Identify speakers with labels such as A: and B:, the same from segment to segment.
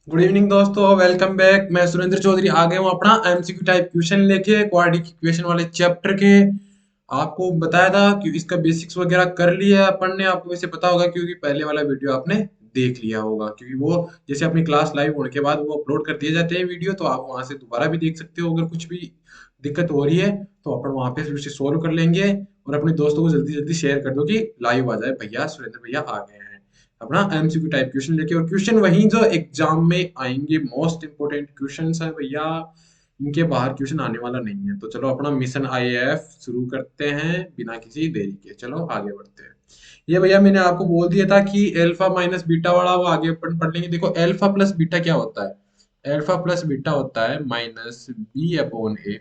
A: Good evening दोस्तों, welcome back. मैं सुरेंद्र चौधरी आ गया हूँ अपना एमसीक्यू टाइप क्वेश्चन लेके क्वाड्रेटिक इक्वेशन वाले चैप्टर के। आपको बताया था कि इसका बेसिक्स वगैरह कर लिया है अपन ने। आपको वैसे पता होगा क्योंकि पहले वाला वीडियो आपने देख लिया होगा, क्योंकि वो जैसे अपनी क्लास लाइव होने के बाद वो अपलोड कर दिए जाते हैं वीडियो, तो आप वहां से दोबारा भी देख सकते हो। अगर कुछ भी दिक्कत हो रही है तो अपन वहां पे फिर उसे सोल्व कर लेंगे। और अपने दोस्तों को जल्दी जल्दी शेयर कर दो कि लाइव आ जाए, भैया सुरेंद्र भैया आ गए हैं अपना एमसीक्यू टाइप क्वेश्चन लेके। और क्वेश्चन वही जो एग्जाम में आएंगे, मोस्ट इंपोर्टेंट क्वेश्चंस है भैया। इनके बाहर क्वेश्चन आने वाला नहीं है। तो चलो अपना मिशन आईएएफ शुरू करते हैं बिना किसी देरी के। चलो आगे बढ़ते हैं। ये भैया मैंने आपको बोल दिया था कि अल्फा माइनस बीटा वाला वो आगे अपन पढ़ लेंगे। देखो अल्फा प्लस बीटा क्या होता है। अल्फा प्लस बीटा होता है माइनस बी अपॉन ए।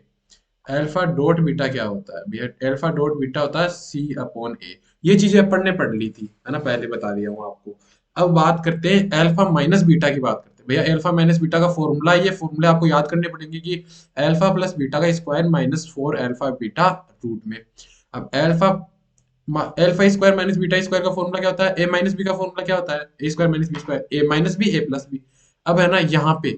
A: अल्फा डॉट बीटा क्या होता है भैया। अल्फा डॉट बीटा होता है सी अपॉन ए। ये चीजें अपन ने पढ़ ली थी, है ना, पहले बता दिया हूँ आपको। अब बात करते हैं अल्फा माइनस बीटा की। बात करते हैं भैया अल्फा माइनस बीटा का फॉर्मूला। ये फॉर्मूले आपको याद करने पड़ेंगे कि अल्फा प्लस बीटा का square minus four alpha beta root में। अब alpha alpha square minus beta square का फॉर्मूला क्या होता है। ए माइनस बी का फॉर्मूला क्या होता है। A square minus b square, a minus b a plus b. अब है ना यहाँ पे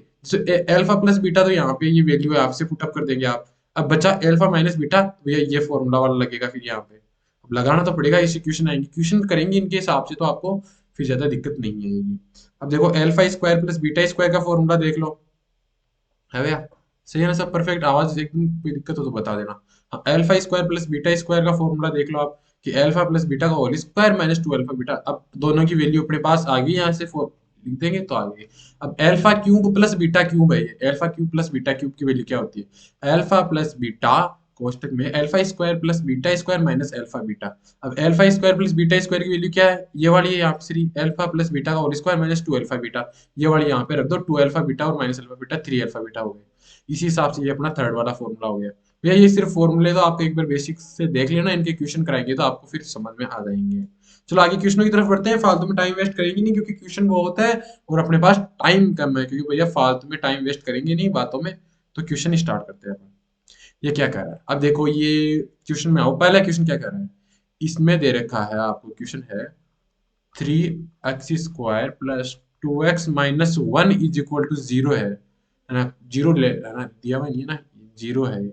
A: अल्फा प्लस बीटा, तो यहाँ पे ये वैल्यू है, आपसे पुटअप कर देंगे आप। अब बचा अल्फा माइनस बीटा, तो ये फॉर्मूला वाला लगेगा फिर यहाँ पे। अब लगाना तो पड़ेगा, इसी क्वेश्चन आएंगे, क्वेश्चन करेंगे इनके हिसाब से, तो आपको फिर ज्यादा दिक्कत नहीं आएगी। अब देखो alpha square plus beta square का फॉर्मूला देख लो, है भैया। सही है ना, सब परफेक्ट। आवाज एकदम कोई दिक्कत हो तो बता देना। हाँ, alpha square plus beta square का फॉर्मूला देख लो आप, कि अल्फा प्लस बीटा का whole square minus two alpha beta. अब दोनों की वैल्यू अपने पास आ गई, यहाँ से लिख देंगे तो आ गई। अब alpha cube plus beta cube है ये। Alpha cube plus beta cube की वैल्यू क्या होती है। अल्फा प्लस बीटा कोष्टक में alpha square plus beta square minus alpha beta. अब alpha square plus beta square की वैल्यू क्या है, ये वाली है यहाँ पे श्री अल्फा प्लस बीटा का whole square minus two alpha beta. ये वाली यहाँ पे रख दो, टू अल्फा बीटा और minus alpha beta, three alpha beta हो गए। इसी हिसाब से ये अपना थर्ड वाला फॉर्मूला हो गया। भैया ये सिर्फ फॉर्मूले तो आपको एक बार बेसिक से देख लेना, इनके क्वेश्चन कराएंगे तो आपको फिर समझ में आ जाएंगे। चलो आगे क्वेश्चनों की तरफ बढ़ते हैं, फालतू में टाइम वेस्ट करेंगे नहीं, क्योंकि क्वेश्चन बहुत है और अपने पास टाइम कम है। क्योंकि भैया फालतू में टाइम वेस्ट करेंगे नहीं बातों में। तो क्वेश्चन स्टार्ट करते हैं अपन। ये क्या कह रहा है, अब देखो ये क्वेश्चन में आओ। पहला क्वेश्चन क्या कह रहा है, इसमें दे रखा है आपको, क्वेश्चन है three x square plus two x minus one is equal to zero है ना। जीरो ले है ना, दिया हुआ नहीं है ना, जीरो है ये,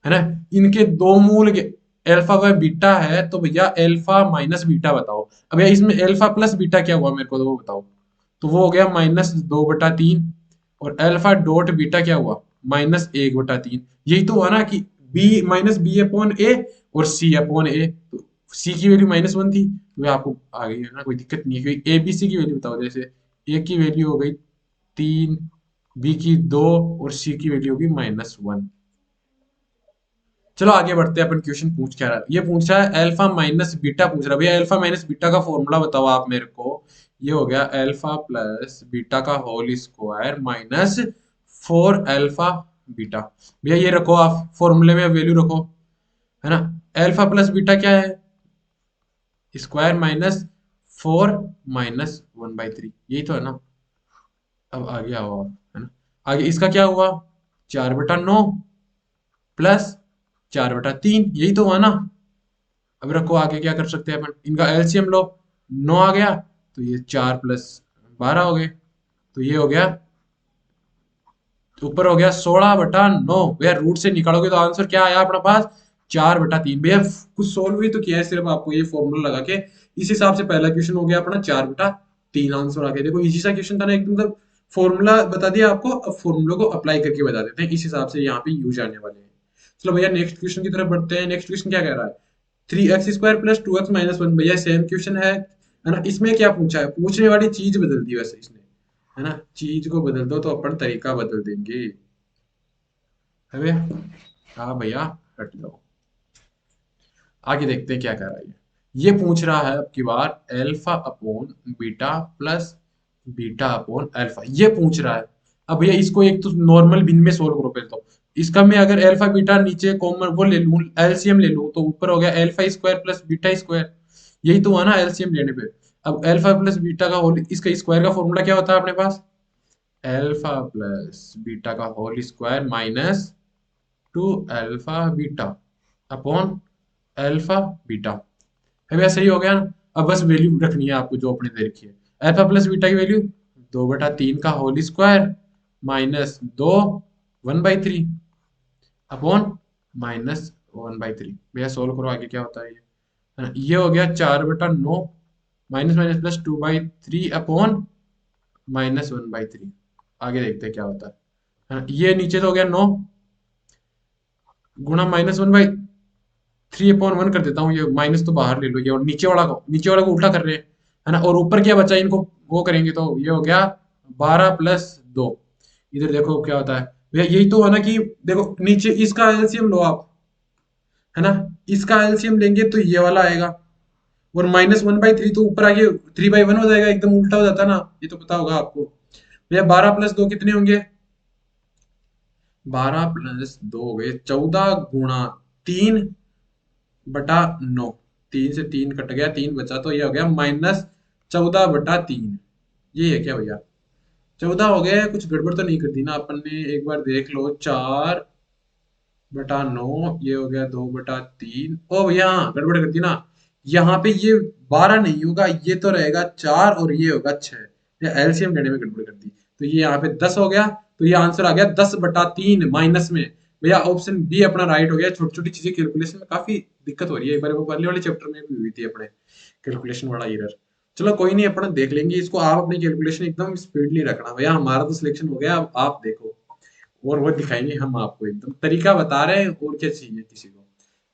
A: है ना। इनके दो मूल अल्फा व बीटा है, तो भैया अल्फा माइनस बीटा बताओ। अब भैया इसमें अल्फा प्लस बीटा क्या हुआ मेरे को तो वो बताओ। तो वो हो गया माइनस दो बटा तीन। और अल्फा डॉट बीटा क्या हुआ, माइनस एक बटा तीन। यही तो हुआ ना कि बी माइनस बी अपॉन ए और सी अपॉन ए। तो सी की वैल्यू माइनस वन थी, तो ये आपको आ गई है ना, कोई दिक्कत नहीं है। क्योंकि ए बी सी की वैल्यू बताओ, जैसे ए की वैल्यू हो गई तीन, बी की दो और सी की वैल्यू होगी माइनस वन। चलो आगे बढ़ते हैं अपन। क्वेश्चन पूछ क्या रहा है, ये पूछ रहा है अल्फा माइनस बीटा पूछ रहा है। भैया अल्फा माइनस बीटा का फॉर्मूला बताओ आप मेरे को। ये हो गया अल्फा प्लस बीटा का whole square minus four alpha beta. भैया ये रखो आप फॉर्मूले में वैल्यू रखो, है ना। अल्फा प्लस बीटा क्या है, square minus four minus one by three, यही तो है ना। अब आगे आओ आप, है ना। आगे इसका क्या हुआ, चार बटा नौ प्लस चार बटा तीन, यही तो हुआ ना। अब रखो आगे क्या कर सकते हैं अपन, इनका एलसीएम लो। नौ आ गया, तो ये चार प्लस बारह हो गए, तो ये हो गया, तो ऊपर हो गया सोलह बटा नौ। भैया रूट से निकालोगे तो आंसर क्या आया अपना पास, चार बटा तीन। भैया कुछ सोल्व भी तो किया है, सिर्फ आपको ये फॉर्मूला लगा के। इस हिसाब से पहला क्वेश्चन हो गया अपना चार बटा तीन, आंसर आ गया। देखो इजी सा क्वेश्चन था ना एकदम, मतलब फॉर्मूला बता दिया आपको, अब फॉर्मूला को अप्लाई करके बता देते हैं। इस हिसाब से यहाँ पे यूज आने वाले हैं। चलो भैया नेक्स्ट क्वेश्चन की तरफ बढ़ते हैं। नेक्स्ट क्वेश्चन क्या कह रहा है, three x square plus two x minus one. भैया सेम क्वेश्चन है ना। इसमें क्या पूछा है, पूछने वाली चीज बदल दी वैसे इसने, है ना। चीज को बदल दो तो अपन तरीका बदल देंगे, है भैया। हाँ भैया, हट जाओ। आगे देखते हैं क्या कह रहा है ये पूछ रहा है अब की बार alpha upon beta plus beta upon alpha, ये पूछ रहा है। अब भैया इसको एक तो नॉर्मल भिन्न में सोल्व करो पहले तो। इसका मैं अगर अल्फा बीटा नीचे कॉमन वो ले लूं, एलसीएम ले लूं, तो ऊपर हो गया alpha square plus beta square. यही तो हुआ ना एलसीएम लेने पे। अब अल्फा प्लस बीटा का होल, इसका स्क्वायर का फॉर्मूला क्या होता है अपने पास, अल्फा प्लस बीटा का whole square minus two alpha beta upon alpha beta. है भैया सही हो गया ना। अब बस वैल्यू रखनी है आपको जो अपने दे रखी है। अल्फा प्लस बीटा की वैल्यू 2/3 का होल स्क्वायर माइनस 2 1/3 अपॉन -1/3। भैया सोल्व करो आगे क्या होता है ये। है ना? ये हो गया 4/9 माइनस माइनस प्लस 2/3 अपॉन -1/3। आगे देखते हैं क्या होता है ना? ये नीचे तो हो गया 9 गुणा -1/3/1 कर देता हूँ। ये माइनस तो बाहर ले लो, ये और नीचे वाला को उल्टा कर रहे हैं। है ना? और ऊपर क्या बचा, इनको वो करेंगे तो ये हो गया 12+2। इधर देखो क्या होता है भैया, यही तो है ना कि देखो नीचे इसका एलसीएम लो आप। है ना? इसका एलसीएम लेंगे तो ये वाला आएगा, और -1/3 तो ऊपर आके 3/1 हो जाएगा, एकदम उल्टा हो जाता है ना। ये तो पता होगा आपको भैया। 12+2 कितने होंगे? 12+2 हो गए 14 गुणा 3/9। 3 से 3 कट गया, 3 बचा तो ये हो गया -14/3। ये है क्या भैया? 14 हो गया। कुछ गड़बड़ तो नहीं कर दी ना अपन ने? एक बार देख लो। 4/9 ये हो गया 2/3। ओ भैया हाँ, गड़बड़ कर दी ना। यहाँ पे ये 12 नहीं होगा, ये तो रहेगा 4 और ये होगा 6। ये एलसीएम लेने में गड़बड़ कर दी, तो ये यहाँ पे 10 हो गया। तो ये आंसर आ गया 10/3 माइनस में। भैया ऑप्शन बी अपना राइट हो गया। छोटी छोटी चीजें कैलकुलेशन में काफी दिक्कत हो रही है, एक बार वो पहले वाले चैप्टर में भी हुई थी अपने, कैलकुलेशन वाला एरर। चलो कोई नहीं, अपना देख लेंगे इसको। आप अपनी कैलकुलेशन एकदम स्पीडली रखना भैया। हमारा तो सिलेक्शन हो गया, अब आप देखो। और वो दिखाएंगे हम आपको, एकदम तरीका बता रहे हैं। और क्या चाहिए किसी को?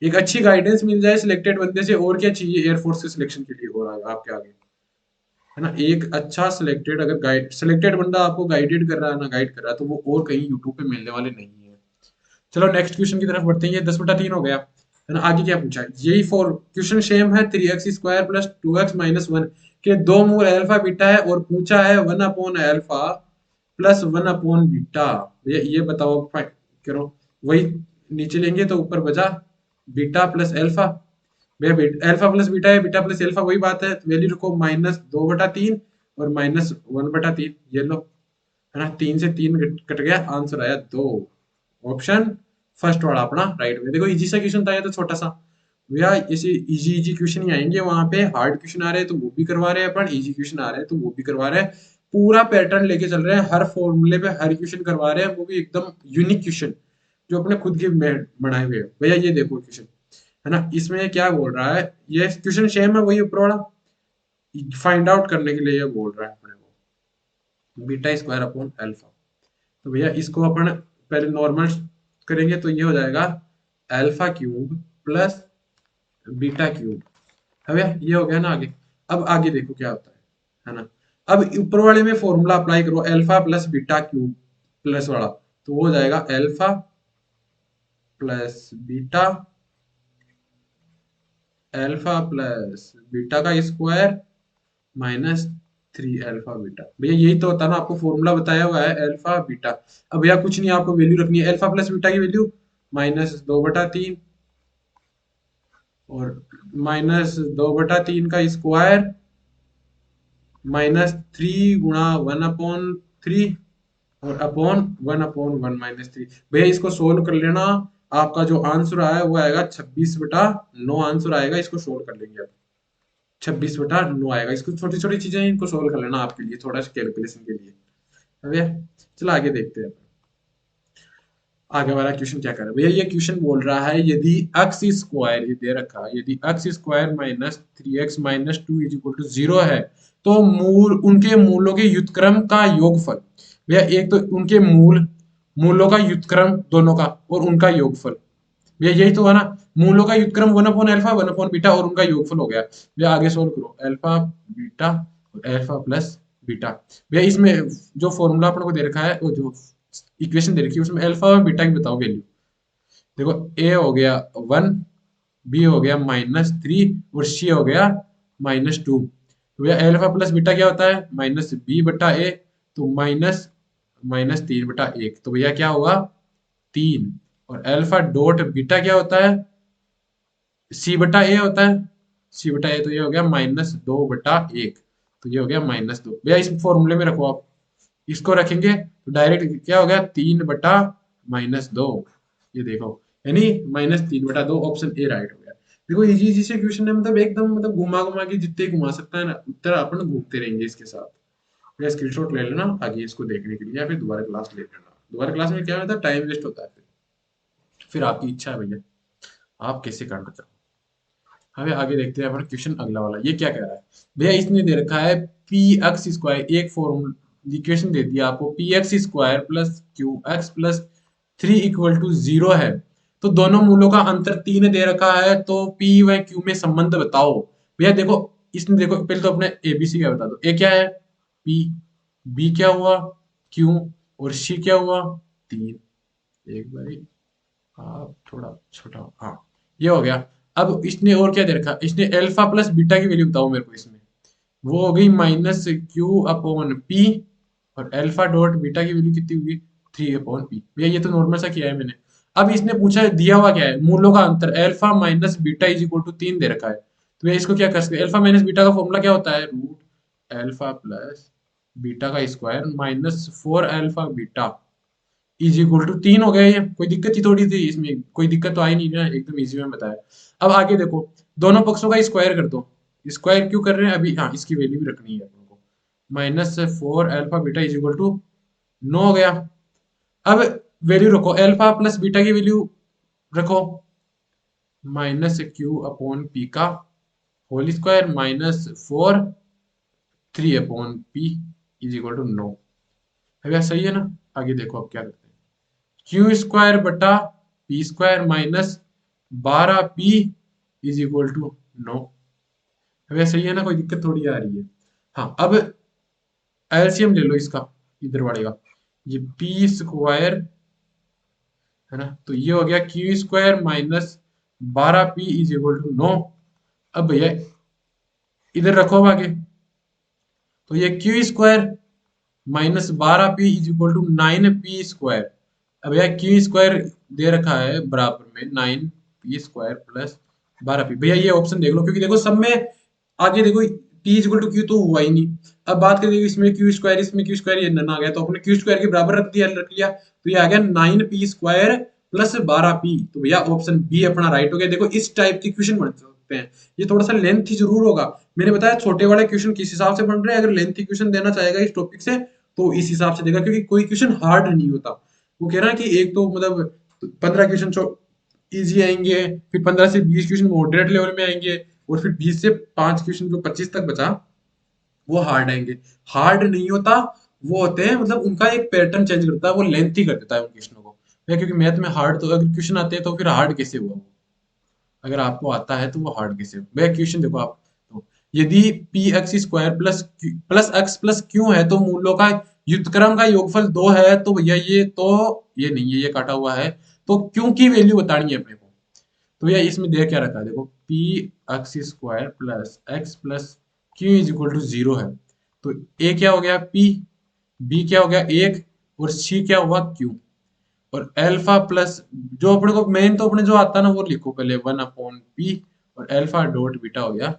A: एक अच्छी गाइडेंस मिल जाए सिलेक्टेड बंदे से, और क्या चाहिए एयरफोर्स के सिलेक्शन के लिए और आपके आगे। है ना? एक अच्छा सिलेक्टेड, अगर गाइड सिलेक्टेड बंदा आपको गाइडेड कर रहा है ना, गाइड कर रहा है, तो वो और कहीं यूट्यूब पे मिलने वाले नहीं है। चलो नेक्स्ट क्वेश्चन की तरफ बढ़ते हैं। ये 10/3 हो गया। है ना? आगे क्या पूछा है? यही फॉर क्वेश्चन सेम है। 3x² प्लस 2x-1 के दो मूल अल्फा बीटा है, और पूछा है 1/अल्फा प्लस 1/बीटा। भैया ये बताओ, करो वही। नीचे लेंगे तो ऊपर बचा बीटा प्लस अल्फा। भैया अल्फा प्लस बीटा है, बीटा प्लस अल्फा वही बात है। तो वैल्यू रखो -2/3 और -1/3। ये लो। है ना? 3 से 3 कट गया, आंसर आया 2। ऑप्शन फर्स्ट वाला अपना राइट में। देखो इजी सा क्वेश्चन था ये तो, छोटा सा। भैया ऐसे इजी इजी क्वेश्चन ही आएंगे, वहां पे हार्ड क्वेश्चन आ रहे हैं तो वो भी करवा रहे हैं अपन, इजी क्वेश्चन आ रहे हैं तो वो भी करवा रहे हैं। पूरा पैटर्न लेके चल रहे हैं, हर फॉर्मूले पे हर क्वेश्चन करवा रहे हैं, वो भी एकदम यूनिक क्वेश्चन जो अपने खुद के बनाए हुए हैं। भैया ये देखो क्वेश्चन। है ना? इसमें क्या बोल रहा है? ये क्वेश्चन सेम है, वही ऊपर वाला फाइंड आउट करने के लिए ये बोल रहा है अपने को β² अपॉन अल्फा। तो भैया इसको अपन पहले नॉर्मल करेंगे तो ये हो जाएगा अल्फा³ प्लस β³। है भैया? ये हो गया ना आगे। अब आगे देखो क्या होता है ना? अब ऊपर वाले में फॉर्मूला अप्लाई करो, अल्फा प्लस β³ प्लस वाला, तो वो हो जाएगा alpha plus beta, alpha plus beta का स्क्वायर -3 अल्फा बीटा। भैया यही तो होता है ना, आपको फॉर्मूला बताया हुआ है अल्फा बीटा। अब भैया कुछ नहीं, आपको वैल्यू रखनी है। अल्फा प्लस बीटा की वैल्यू -2/3 और -2/3 का स्क्वायर -3 गुणा 1/3 और अपॉन 1/1 - 3। भैया इसको सोल्व कर लेना। आपका जो आंसर आया वो आएगा 26/9 आंसर आएगा। इसको सोल्व कर लेंगे अब। 26/9 आएगा। इसको छोटी छोटी चीजें हैं, इनको सोल्व कर लेना आपके लिए, थोड़ा सा कैलकुलेशन के लिए। भैया चलो आगे देखते हैं। आगे वाला क्वेश्चन क्या कर रहा है भैया? ये क्वेश्चन बोल रहा है यदि x स्क्वायर, ये दे रखा है, यदि x स्क्वायर -3x - 2 = 0 है, तो मूल उनके मूलों के व्युत्क्रम का योगफल। भैया एक तो उनके मूलों का व्युत्क्रम दोनों का, और उनका योगफल। भैया यही तो है ना। मूलों का व्युत्क्रम 1/अल्फा 1/बीटा और उनका योगफल हो गया। भैया आगे सोल्व करो। अल्फा बीटा और अल्फा प्लस बीटा। भैया इसमें जो फॉर्मूला अपन को दे रखा है, वो जो इक्वेशन दे रखी है, उसमें अल्फा और बीटा की बताओ वैल्यू। देखो ए हो गया 1, बी हो गया -3 और सी हो गया -2। तो भैया अल्फा प्लस बीटा क्या होता है? -b/a। तो -3/1। तो भैया क्या होगा? 3। और अल्फा डॉट बीटा क्या होता है? c/a होता है। c/a, तो ये हो गया -2/1। तो ये हो गया -2। भैया इस फॉर्मूले में रखो आप। इसको रखेंगे तो डायरेक्ट क्या हो गया? 3/-2। ये देखो, यानी -3/2। ऑप्शन ए राइट हो गया। देखो इजी इजी से क्वेश्चन है, मतलब एकदम, मतलब घुमा घुमा के जितने घुमा सकता है ना, उतना अपन घूमते रहेंगे इसके साथ। या स्क्रीनशॉट ले लेना आगे इसको देखने के लिए, या फिर दोबारा क्लास ले लेना। दोबारा क्लास में क्या होता है, टाइम वेस्ट होता है, फिर आपकी इच्छा है भैया आप कैसे करना चाहो। हमें आगे देखते हैं अपना क्वेश्चन अगला वाला, ये क्या कह रहा है भैया, इसने दे रखा है पी एक्स स्क्वायर, एक फॉर्मूला इक्वेशन दे दिया आपको, p x square plus q x plus 3 equal to 0 है, तो दोनों मूलों का अंतर 3 दे रखा है, तो पी व क्यू में संबंध बताओ। भैया देखो, इसने देखो पहले तो अपने एबीसी क्या बता दो, ए क्या है पी, बी क्या हुआ क्यू, और सी क्या हुआ 3। एक बारी आप थोड़ा छोटा, हाँ ये हो गया। अब इसने और क्या दे रखा, इसने अल्फा प्लस बीटा की वैल्यू बताओ मेरे को इसमें, वो हो गई माइनस क्यू अपॉन पी, और अल्फा डॉट बीटा की वैल्यू कितनी हुई 3 अपॉन पी। भैया ये तो नॉर्मल सा किया है मैंने। अब इसने पूछा है दिया हुआ क्या है, मूलों का अंतर alpha minus beta is equal to 3 दे रखा है, तो भैया इसको क्या कर सकते हैं, अल्फा माइनस बीटा का फॉर्मूला क्या होता है, रूट अल्फा प्लस बीटा का square minus 4 alpha beta is equal to 3 हो गया। ये कोई दिक्कत ही थोड़ी थी इसमें, कोई दिक्कत तो आई नहीं ना, एकदम इजी में बताया। अब आगे देखो, दोनों पक्षों का स्क्वायर कर दो, स्क्वायर क्यों कर रहे हैं अभी, हाँ इसकी वैल्यू भी रखनी है अपन को, minus 4 alpha beta is equal to 9 हो गया। अब वैल्यू रखो, अल्फा प्लस बीटा की वैल्यू रखो, माइनस क्यू अपॉन पी का whole square minus 4 3 upon p is equal to 9। अब यार सही है ना। आगे देखो अब क्या करते हैं, क्यू स्क्वायर बटा p square minus 12 p is equal to 9। अब यार सही है ना, कोई दिक्कत थोड़ी आ रही है। हाँ अब एलसीएम ले लो इसका, इधर बढ़ेगा, ये पी स्क्वायर है ना, तो ये हो गया q square minus 12 p is equal to 9। अब भैया इधर रखो अब आगे, तो ये q square minus 12 p is equal to 9 p square. अब भैया क्यू स्क्वायर दे रखा है बराबर में 9 पी स्क्वायर प्लस 12 पी। भैया ये ऑप्शन देख लो, क्योंकि देखो सब में आगे देखो p is equal to q तो हुआ ही नहीं। अब बात करें इसमें क्यू स्क्वायर, इसमें क्यू स्क्वायर, ये नन आ गया, तो अपने क्यू स्क्वायर के बराबर रख लिया, तो ये आ गया 9 पी स्क्वायर प्लस 12 पी। तो भैया ऑप्शन बी अपना राइट हो गया। देखो इस टाइप के क्वेश्चन बन सकते हैं, ये थोड़ा सा लेंथी जरूर होगा, मैंने बताया छोटे वाले क्वेश्चन किस हिसाब से बन रहे हैं, अगर लेंथी क्वेश्चन देना चाहेगा इस टॉपिक से तो इस हिसाब से देगा, क्योंकि कोई क्वेश्चन हार्ड नहीं होता। वो कह रहा है कि एक तो मतलब 15 क्वेश्चन इजी आएंगे, फिर 15 से 20 क्वेश्चन मॉडरेट लेवल में आएंगे, और फिर 20 से 5 क्वेश्चन जो 25 तक बचा वो हार्ड आएंगे। हार्ड नहीं होता, वो होते हैं मतलब उनका एक पैटर्न चेंज करता है, वो लेंथी कर देता है उन क्वेश्चनों को। क्योंकि मैथ में हार्ड तो अगर क्वेश्चन आते हैं तो फिर हार्ड कैसे हुआ वो, अगर आपको आता है तो वो हार्ड कैसे हो। वह क्वेश्चन देखो आप, तो यदि P x square plus x plus Q है, तो मूलों का व्युत्क्रम का योगफल 2 है, तो भैया ये तो ये नहीं है, ये काटा हुआ है, तो क्यू की वैल्यू बतानी है अपने को। तो भैया इसमें दे क्या रखा है, देखो p x square plus x plus q is equal to 0 है, तो ए क्या हो गया पी, बी क्या हो गया 1, और सी क्या हुआ क्यू, और अल्फा प्लस जो अपने को मेन तो अपने जो आता है ना वो लिखो पहले 1 अपॉन पी, और अल्फा डॉट बीटा हो गया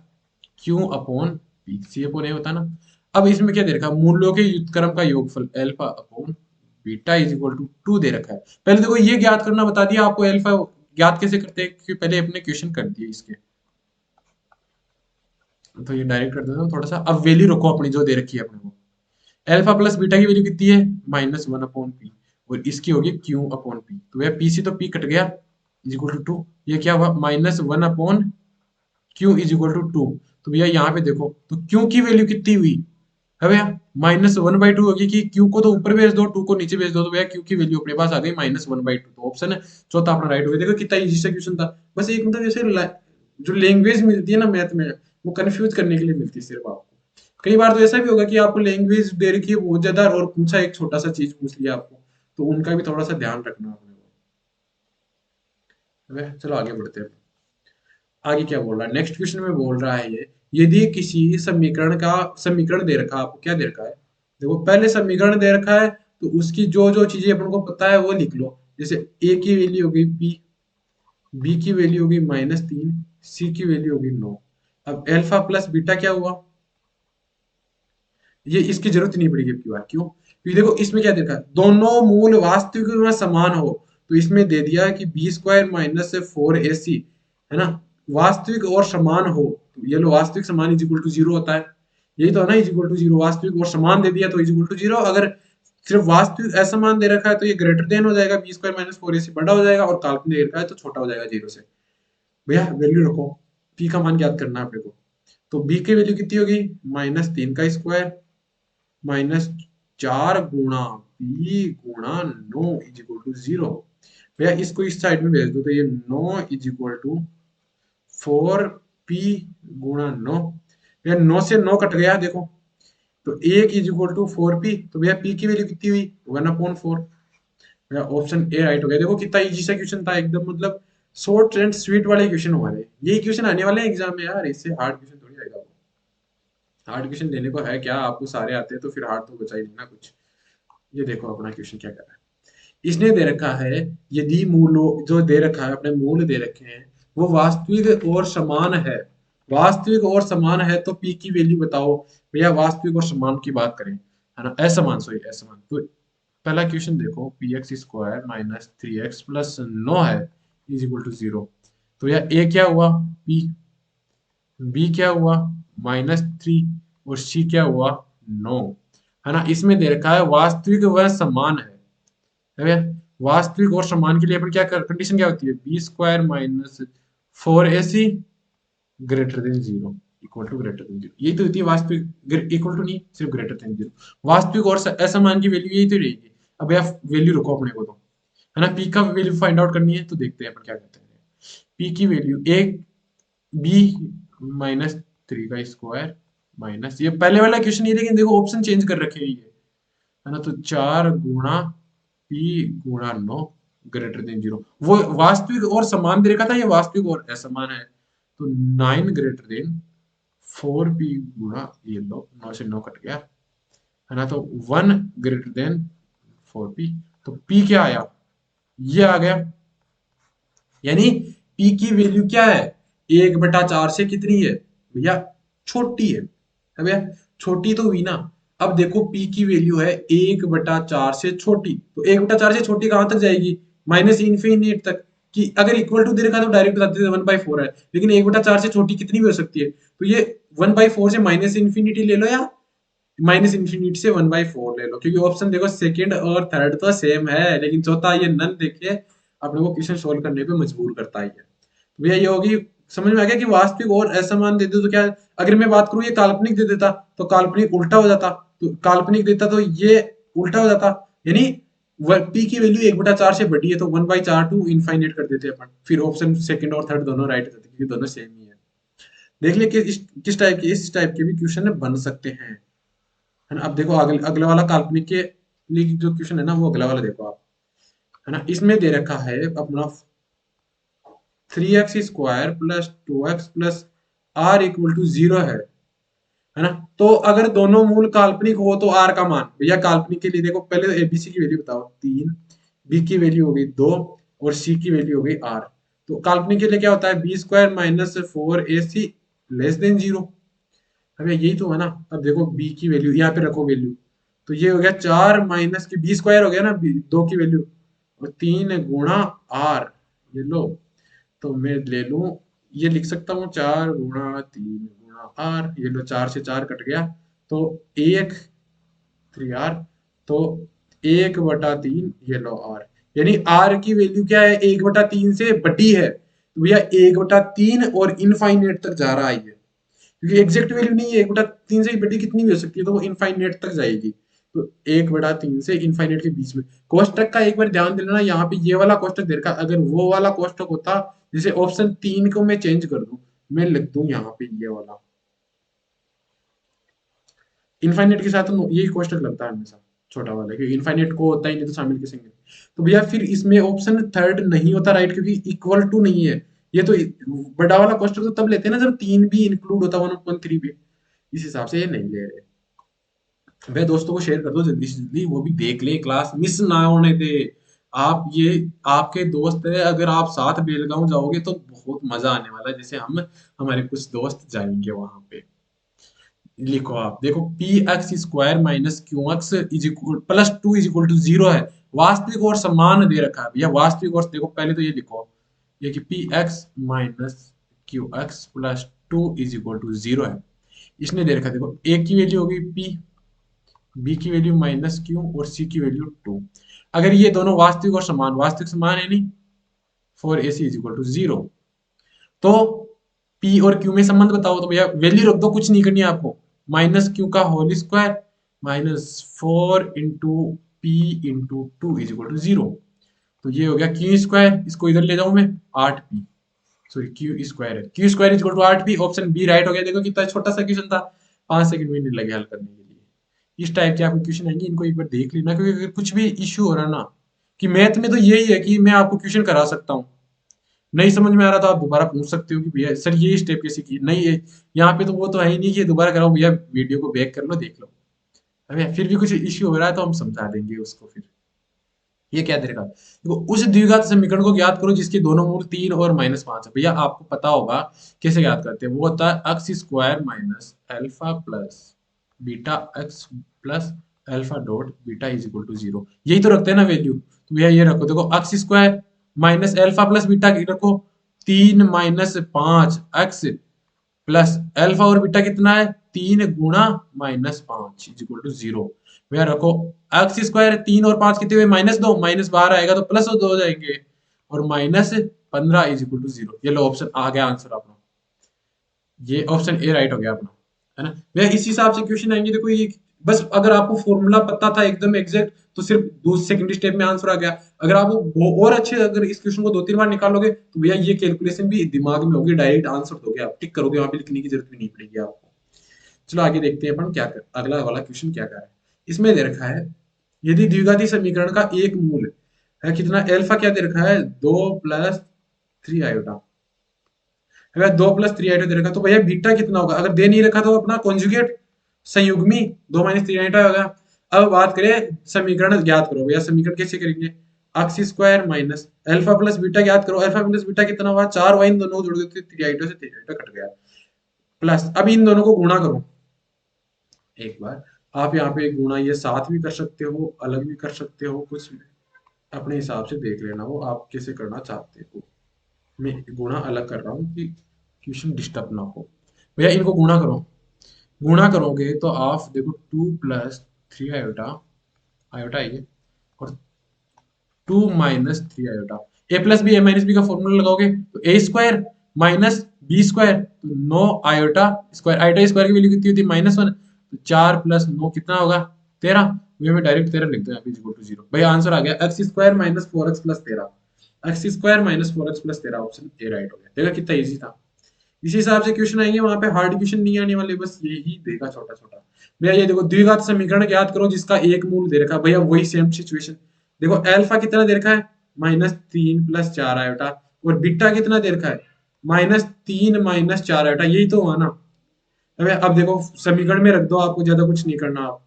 A: क्यू अपॉन पी, सी अपॉन ए होता है ना। अब इसमें क्या दे रखा है, मूलों के व्युत्क्रम का योगफल alpha upon beta is equal to 2 दे रखा है। पहले देखो ये ज्ञात करना बता दिया आपको, अल्फा ज्ञात कैसे करते हैं, क्योंकि पहले अपने क्वेश्चन कर दिए इसके, तो ये डायरेक्ट कर देता हूँ थोड़ा सा। अब वैल्यू रखो अपनी जो दे रखी है अपने को, अल्फा प्लस बीटा की वैल्यू कितनी है -1 अपॉन पी, और इसकी होगी क्यू अपॉन पी, तो भैया पी से तो पी कट गया इज इक्वल टू 2, ये क्या हुआ -1 upon q is equal to 2। तो भैया यहाँ पे देखो, तो क्यू की वैल्यू कितनी हुई है भैया -1/2 होगी, कि क्यू को तो ऊपर भेज दो 2 को नीचे भेज दो, तो भैया क्यू की वैल्यू अपने पास आ गई -1/2। तो ऑप्शन है चौथा अपना राइट हो गया। देखो कितना इजी सा क्वेश्चन था, बस एक मतलब जैसे जो लैंग्वेज मिलती है ना मैथ में, वो कंफ्यूज करने के लिए मिलती है सिर्फ आपको। कई बार तो ऐसा भी होगा कि आपको लैंग्वेज दे रखी है बहुत ज्यादा, और पूछा एक छोटा सा चीज पूछ लिया आपको, तो उनका भी थोड़ा सा ध्यान रखना अपने को। चलो आगे बढ़ते हैं। आगे क्या बोल रहा है, नेक्स्ट क्वेश्चन में बोल रहा है ये, यदि किसी समीकरण दे रखा है, आपको क्या दे रखा है, देखो पहले समीकरण दे रखा है, तो उसकी जो जो चीजें अपन को पता है वो लिख लो। जैसे ए की वैल्यू हो गई पी, बी की वैल्यू होगी -3, सी की वैल्यू होगी 9। अब अल्फा प्लस बीटा क्या हुआ, ये इसकी जरूरत नहीं पड़ेगी आपकी बात, क्यों, क्योंकि देखो इसमें क्या देखा, दोनों मूल वास्तविक में समान हो, तो इसमें दे दिया कि बी स्क्वायर माइनस 4ac है ना, वास्तविक और समान हो, तो ये लो वास्तविक समान इज इक्वल टू 0 होता है। यही तो है ना, इज इक्वल टू जीरो। वास्तविक और समान दे दिया तो इज इक्वल टू जीरो। अगर सिर्फ वास्तविक असमान दे रखा है तो ये ग्रेटर देन हो जाएगा, B square minus four a सी बड़ा हो जाएगा, और काल्पनिक दे रखा है तो छोटा हो जाएगा जीरो से। भैया वैल्यू रखो, पी का मान ज्ञात करना है अपने को। तो बी की वैल्यू कितनी होगी, माइनस तीन का स्क्वायर माइनस चार गुणा पी गुणा नो इज इक्वल टू जीरो। भैया इसको इस साइड में भेज दो तो ये नो is equal to four p गुणा नो। भैया नो से नो कट गया देखो, तो एक is equal to four p. तो भैया पी की वैल्यू कितनी हुई, वन अपॉन फोर। भैया ऑप्शन ए राइट हो गया। देखो कितना इजी सा क्वेश्चन था एकदम, मतलब शॉर्ट एंड स्वीट वाले क्वेश्चन हमारे। यही क्वेश्चन आने वाले हैं एग्जाम में यार, इससे हार्ड क्वेश्चन थोड़ी आएगा। हार्ड क्वेश्चन देने को है क्या, आपको सारे आते हैं तो फिर हार्ड तो बचा ही नहीं ना कुछ। ये देखो अपना क्वेश्चन क्या कर रहा है। इसने दे रखा है, यदि मूलों जो दे रखा है, अपने मूल दे रखे हैं, वो वास्तविक और समान है। वास्तविक और समान है तो पी की वैल्यू बताओ। भैया वास्तविक और समान की बात करें, है ना, असमान, सॉरी असमान। तो पहला क्वेश्चन देखो, p x square minus three x plus नो है इज इक्वल टू जीरो। तो यह ए क्या हुआ, पी, बी क्या हुआ माइनस थ्री, और सी क्या हुआ नो, है ना। इसमें दे रखा है वास्तविक व समान है भैया। वास्तविक और समान के लिए अपन क्या कंडीशन क्या होती है, b square minus four a c greater than zero, equal to greater than zero. यही तो होती है वास्तविक, इक्वल टू नहीं, सिर्फ ग्रेटर देन जीरो। वास्तविक और असमान की वैल्यू यही तो रहेगी। अब भैया वैल्यू रखो अपने को तो, है ना, पी का वैल्यू फाइंड आउट करनी है। तो देखते हैं अपन क्या करते हैं। पी की वैल्यू एक, बी माइनस थ्री का स्क्वायर माइनस, ये पहले वाला क्वेश्चन ये, लेकिन देखो ऑप्शन चेंज कर रखे हैं ये, है ना। तो चार गुणा पी गुणा नो ग्रेटर देन जीरो। वो वास्तविक और समान दे रखा था, ये वास्तविक और असमान है। तो nine greater than four p गुणा, ये लो नौ से नौ कट गया, है ना। तो one greater than four p. तो पी क्या आया, ये आ गया। यानी पी की वैल्यू क्या है, एक बटा चार से कितनी है भैया, छोटी है भैया, छोटी तो हुई ना। अब देखो पी की वैल्यू है एक बटा चार से छोटी, तो एक बटा चार से छोटी कहां तक जाएगी, माइनस इन्फिनिट तक। कि अगर इक्वल टू दे रखा तो डायरेक्ट बताते थे वन बाई फोर है, लेकिन एक बटा चार से छोटी कितनी भी हो सकती है। तो ये वन बाई फोर से माइनस इन्फिनिटी ले लो, या माइनस इन्फिनिटी से वन बाई फोर ले लो, क्योंकि ऑप्शन देखो सेकंड और थर्ड तो सेम है, लेकिन चौथा ये नन देखिए अपने को क्वेश्चन सोल्व करने पे मजबूर करता ही है। तो भैया ये होगी, समझ में आ गया कि वास्तविक और असमान दे दे तो क्या, अगर मैं बात करूं ये काल्पनिक दे देता तो काल्पनिक उल्टा हो जाता, तो काल्पनिक देता तो ये उल्टा हो जाता। यानी पी की वैल्यू एक बटा चार से बड़ी है तो वन बाई चार टू इनफाइनेट कर देते अपन, फिर ऑप्शन सेकंड और थर्ड दोनों राइट रहते क्योंकि दोनों सेम ही है। देख लिया कि किस टाइप के, इस टाइप के भी क्वेश्चन बन सकते हैं, है ना। अब देखो अगले वाला काल्पनिक के लिए जो क्वेश्चन है ना, वो अगला वाला देखो आप, है ना। इसमें दे रखा है अपना three x square plus two x plus r equal to zero है ना। तो अगर दोनों मूल काल्पनिक हो तो आर का मान, भैया काल्पनिक के लिए देखो पहले तो एबीसी की वैल्यू बताओ, तीन, बी की वैल्यू हो गई दो, और सी की वैल्यू हो गई आर। तो काल्पनिक के लिए क्या होता है, b square minus four a C less than zero. अब यही तो है ना। अब देखो बी की वैल्यू यहाँ पे रखो वैल्यू, तो ये हो गया चार माइनस की बी स्क्वायर हो गया ना, दो की वैल्यू, और तीन गुणा आर, ये लो। तो मैं ले लूं, ये लिख सकता हूँ चार गुणा तीन गुणा आर, ये लो चार से चार कट गया, तो एक थ्री आर, तो एक बटा तीन ये लो आर। यानी आर की वैल्यू क्या है, एक बटा तीन से बड़ी है, तो भैया एक बटा तीन और इनफाइनेट तक जा रहा है ये, क्योंकि एग्जैक्ट वैल्यू नहीं है, एक बटा तीन से बड़ी कितनी भी हो सकती है, तो वो इनफाइनेट तक जाएगी। तो एक बटा तीन से इनफाइनेट के बीच में कोष्टक का एक बार ध्यान देना, यहाँ पे ये वाला कोष्टक दे रखा, अगर वो वाला कोष्टक होता, जैसे ऑप्शन तीन को मैं चेंज कर दूं, मैं लिख दूं यहाँ पे ये वाला, इनफाइनेट के साथ तो यही कोष्टक लगता है हमेशा, छोटा वाला, क्योंकि इनफाइनेट को होता ही नहीं तो शामिल किसेंगे। तो भैया फिर इसमें ऑप्शन थर्ड नहीं होता राइट, क्योंकि इक्वल टू नहीं है। ये तो बड़ा वाला कोष्टक तो तब लेते हैं ना जब तीन भी इंक्लूड होता है 1.3 भी, इस हिसाब से ये नहीं ले रहे। भाई दोस्तों को शेयर कर दो जल्दी से जल्दी, वो भी देख ले, क्लास मिस ना होने दे। आप ये, आपके दोस्त है, अगर आप साथ बेलगांव जाओगे तो बहुत मजा आने वाला है, जैसे हम, हमारे कुछ दोस्त जाएंगे वहां पे। लिखो आप, देखो p x square minus q x is equal plus two is equal to zero है। वास्तविक और समान दे रखा है भैया, वास्तविक और, देखो पहले तो ये लिखो, ये कि p x minus q x plus two is equal to zero है। इसने दे रखा है, देखो ए की वैल्यू होगी पी, बी की वैल्यू माइनस क्यू और सी की वैल्यू 2। अगर ये दोनों वास्तविक और समान, वास्तविक समान है नहीं, four a c is equal to 0, तो पी और क्यू में संबंध बताओ, तो भैया वैल्यू रख दो, कुछ नहीं करनी है आपको। माइनस क्यू का whole square minus 4 into p into 2 is equal to 0। तो ये हो गया क्यू स्क्वायर, इसको इधर ले जाऊं मैं, 8p, सॉरी क्यू स्क्वायर है, q square is equal to 8p, option B right हो गया। देखो कितना छोटा सा क्वेश्चन था, 5 सेकंड भी नहीं लगे हल करने के लिए। इस टाइप के आपको क्वेश्चन आएंगे, इनको एक बार देख लेना, क्योंकि अगर कुछ भी इश्यू हो रहा ना, कि मैथ में तो यही है कि मैं आपको क्वेश्चन करा सकता हूँ, नहीं समझ में आ रहा तो आप दोबारा पूछ सकते हो कि भैया सर ये स्टेप कैसे की, नहीं है यहाँ पे तो वो तो है ही नहीं कि दोबारा कराओ, भैया वीडियो को बैक कर लो, देख लो। अबे फिर भी कुछ इश्यू हो रहा है तो हम समझा देंगे उसको फिर। ये क्या दे रखा है, देखो उस द्विघात समीकरण को ज्ञात करो जिसके दोनों मूल 3 और -5 है। भैया आपको पता होगा कैसे ज्ञात करते हैं, वो होता है x square minus alpha plus beta x plus alpha dot beta is equal to 0। यही तो रखते हैं ना वैल्यू, तो भैया ये रखो, देखो x square minus alpha plus beta की रखो 3 - 5 एक्स प्लस अल्फा और बीटा कितना है 3 × -5 इज इक्वल टू 0। भैया रखो एक्स स्क्वायर 3 और 5 कितने हुए -2, माइनस बाहर आएगा तो प्लस 2 हो जाएंगे, और -15 इज इक्वल टू 0। ये लो ऑप्शन आ गया आंसर अपना, ये ऑप्शन ए राइट हो गया अपना, है ना भैया। इस हिसाब से क्वेश्चन आएंगे, देखो ये बस अगर आपको फॉर्मूला पता था एकदम एग्जैक्ट तो सिर्फ दूसरे सेकंड स्टेप में आंसर आ गया। अगर आप वो और अच्छे अगर इस क्वेश्चन को 2-3 बार निकालोगे तो भैया ये कैलकुलेशन भी दिमाग में होगी, डायरेक्ट आंसर दोगे आप, टिक करोगे, वहां पे लिखने की जरूरत भी नहीं पड़ेगी आपको। चलो आगे देखते हैं अपन क्या कर, अगला वाला क्वेश्चन क्या कर रहा है। इसमें दे रखा है यदि द्विघाती समीकरण का एक मूल है कितना, एल्फा क्या दे रखा है 2 + 3 आयोटा, अगर 2 + 3 आयोटा दे रखा तो भैया बीटा कितना होगा, अगर दे नहीं रखा तो अपना कॉन्जुगेट संयुग्मी 2 - 3 आयोटा होगा। अब बात करें समीकरण ज्ञात करो, भैया समीकरण कैसे करेंगे, x square minus alpha plus beta ज्ञात करो, अल्फा प्लस बीटा कितना हुआ 4, वही इन दोनों को जोड़ देते 3 आयोटा से 3 आयोटा कट गया, प्लस अब इन दोनों को गुणा करो एक बार। आप यहाँ पे गुणा ये साथ भी कर सकते हो, अलग भी कर सकते हो, कुछ भी अपने हिसाब से देख लेना, वो आप कैसे करना चाहते हो। मैं गुणा अलग कर रहा हूँ कि क्वेश्चन डिस्टर्ब ना हो। भैया इनको गुणा करो, गुणा करोगे तो आप देखो 2 + 3 आयोटा, आयोटा ये, और 2 - 3 आयोटा, ए प्लस बी ए माइनस बी का फॉर्मूला लगाओगे तो ए स्क्वायर माइनस बी स्क्वायर, तो 9 आयोटा स्क्वायर, आयोटा स्क्वायर की वैल्यू कितनी होती है -1, तो 4 + 9 कितना होगा 13। ये मैं डायरेक्ट 13 लिख दूं इज इक्वल टू 0। भाई आंसर आ गया x square minus 4x plus 13, x square minus 4x plus 13, option a right हो गया। देखा कितना इजी था। इसी हिसाब से क्वेश्चन आएंगे, वहां पे हार्ड क्वेश्चन नहीं आने वाले, बस यही देगा छोटा छोटा। भैया ये देखो द्विघात समीकरण याद करो जिसका एक मूल दे रखा है, भैया वही सेम सिचुएशन। देखो अल्फा कितना दे रखा है -3 + 4 आयोटा, और बीटा कितना दे रखा है -3 - 4 आयोटा, यही तो हुआ ना। अब देखो समीकरण में रख दो, आपको ज्यादा कुछ नहीं करना, आप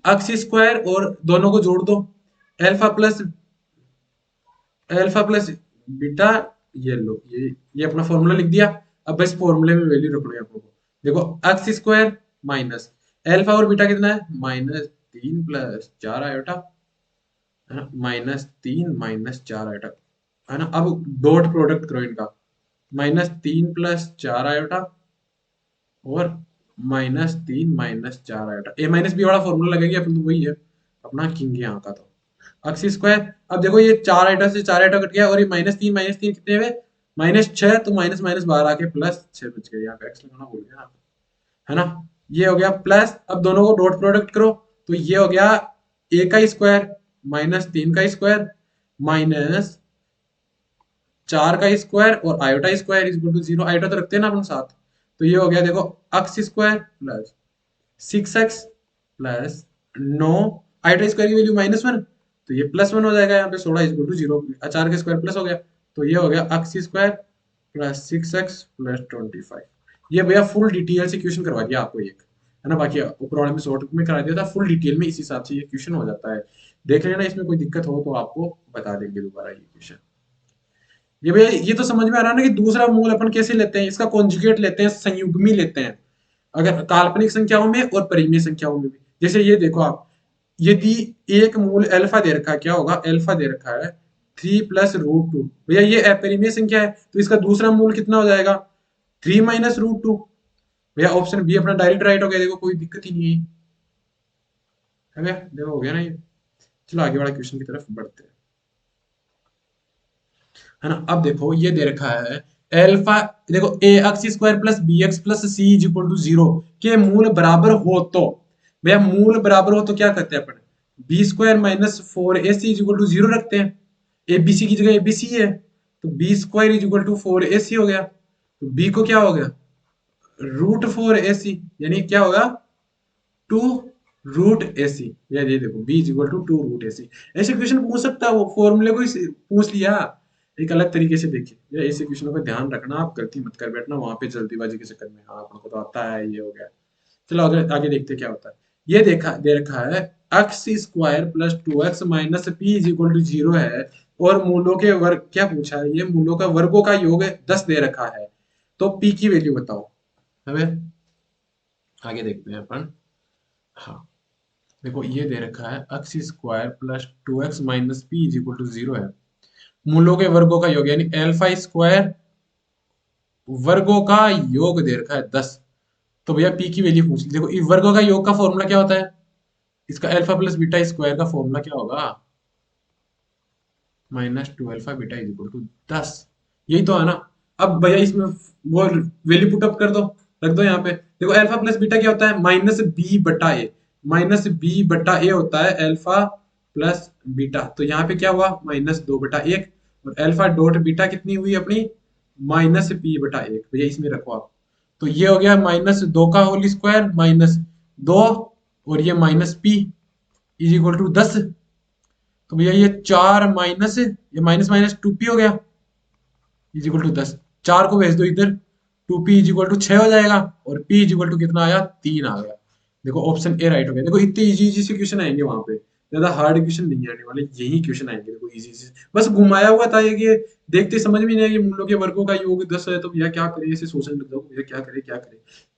A: एक्स स्क्वायर और दोनों को जोड़ दो, अल्फा प्लस बीटा, ये लो ये अपना फॉर्मूला लिख दिया। अब बस फॉर्मूले में वैल्यू रखनी है आपको, देखो एक्स स्क्वायर माइनस अल्फा और बीटा कितना है -3 + 4 आयोटा, है ना, -3 - 4 आयोटा, है ना। अब डॉट प्रोडक्ट करो इनका, -3 + 4 आयोटा और -3 - 4 आयोटा, ए माइनस बी वाला फॉर्मूला लगेगा अपन तो वही है अपना किंग यहाँ का, तो एक्स स्क्वायर। अब देखो ये 4 आइटा से 4 आइटा कट गया, और ये -3 कितने हुए -6, तो माइनस माइनस बाहर आके +6 बच गया, यहाँ पे एक्स लगाना भूल गया, है ना। ये हो गया प्लस, अब दोनों को डॉट प्रोडक्ट करो तो ये हो गया ए का स्क्वायर -3 का स्क्वायर माइनस 4 का स्क्वायर और iota square is equal to 0, iota तो रखते हैं ना अपन साथ। तो ये हो गया देखो x square plus 6x plus 9, iota square की वैल्यू -1, तो ये +1 हो जाएगा यहाँ पे, 16 इज इक्वल टू 0, 4 का स्क्वायर प्लस हो गया, तो ये हो गया x square plus 6x plus 25। ये भैया फुल डिटेल से क्वेश्चन करवा दिया आपको एक, है ना, बाकी ऊपर वाले में शॉर्ट में करा दिया था, फुल डिटेल में इस हिसाब से ये क्वेश्चन हो जाता है। देख लेना, इसमें कोई दिक्कत हो तो आपको बता देंगे दोबारा ये क्वेश्चन। ये भैया ये तो समझ में आ रहा है ना कि दूसरा मूल अपन कैसे लेते हैं, इसका कॉन्जुगेट लेते हैं, संयुग्मी लेते हैं, अगर काल्पनिक संख्याओं में और परिमेय संख्याओं में भी। जैसे ये देखो आप, यदि एक मूल अल्फा दे रखा है, क्या होगा, अल्फा दे रखा है 3 + √2, भैया ये अपरिमेय संख्या है तो इसका दूसरा मूल कितना हो जाएगा 3 - √2। भैया ऑप्शन बी अपना डायरेक्ट राइट हो गया, देखो कोई दिक्कत ही नहीं है भैया, देखो हो गया ना ये। चलो आगे वाला क्वेश्चन की तरफ बढ़ते हैं, है ना। अब देखो ये दे रखा है एल्फा, देखो a x square plus b x plus c is equal to 0 के मूल बराबर हो तो, भैया मूल बराबर हो तो क्या करते हैं अपन, b square minus 4ac is equal to 0 रखते हैं। ए बी सी की जगह ए बी सी है, तो b square is equal to 4ac हो गया, तो बी को क्या हो गया, √4ac, यानी क्या होगा, 2 √ac। यार ये देखो b is equal to 2 √ac। ऐसे क्वेश्चन पूछ सकता है, वो फॉर्मूले को ही पूछ लिया एक अलग तरीके से। देखिए या ऐसे क्वेश्चनों का ध्यान रखना, आप गलती मत कर बैठना वहां पे जल्दीबाजी के चक्कर में, हाँ आपको तो आता है ये हो गया। चलो आगे आगे देखते हैं क्या होता है। ये देखा दे रखा है x square plus 2x minus p is equal to 0 है, और मूलों के वर्ग, क्या पूछा है ये, मूलों का वर्गों का योग 10 दे रखा है, तो p की वैल्यू बताओ हमें। आगे देखते हैं अपन। हाँ देखो ये दे रखा है x square plus 2x minus p is equal to 0 है, मूलों के वर्गों का योग यानी एल्फा स्क्वायर वर्गों का योग दे रखा है 10। तो भैया पी की वैल्यू पूछ ली। देखो इस वर्गों का योग का फॉर्मूला क्या होता है, इसका अल्फा प्लस बीटा स्क्वायर का फॉर्मूला क्या होगा, -2 alpha beta is equal to 10। यही तो है ना। अब भैया इसमें वो वैल्यू पुट अप कर दो, रख दो यहाँ पे। देखो अल्फा प्लस बीटा क्या होता है, -b/a, -b/a होता है अल्फा प्लस बीटा, तो यहाँ पे क्या हुआ, -2/1, और अल्फा डॉट बीटा कितनी हुई अपनी, -p/1। भैया इसमें रखो आप, तो ये हो गया -2 का होल स्क्वायर -2, और ये -p इज इक्वल टू 10। तो भैया ये 4 माइनस ये माइनस माइनस 2p हो गया इज इक्वल टू 10। 4 को भेज दो इधर, 2p इज इक्वल टू 6 हो जाएगा, और p इज इक्वल टू कितना आया, 3 आ गया। देखो ऑप्शन ए राइट हो गया। देखो इतने इजी इजी से क्वेश्चन आएंगे वहां पे, ज्यादा हार्ड क्वेश्चन नहीं आने वाले, यही क्वेश्चन आएंगे। देखो इजी से बस घुमाया हुआ था ये कि देखते समझ में नहीं आया कि मूलों के वर्गों का योग 10 है, तो भैया क्या करे, ऐसे सोचने लग जाओ भैया क्या करे,